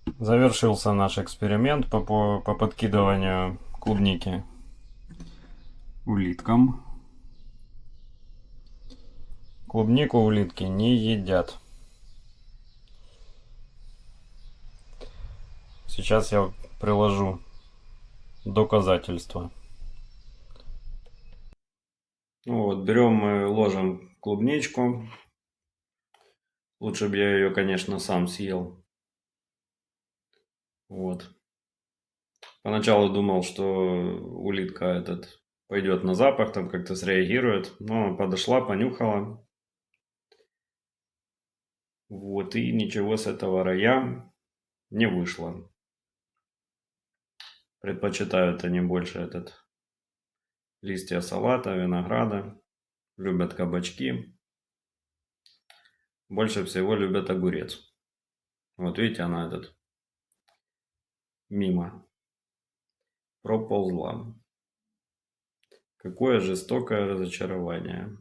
Завершился наш эксперимент по подкидыванию клубники улиткам. Клубнику улитки не едят. Сейчас я приложу доказательства. Ну вот, берем мы, ложим клубничку. Лучше бы я ее, конечно, сам съел. Вот. Поначалу думал, что улитка этот пойдет на запах, там как-то среагирует. Но подошла, понюхала. Вот, и ничего с этого рая не вышло. Предпочитают они больше листья салата, винограда. Любят кабачки. Больше всего любят огурец. Вот видите, она мимо проползла. Какое жестокое разочарование.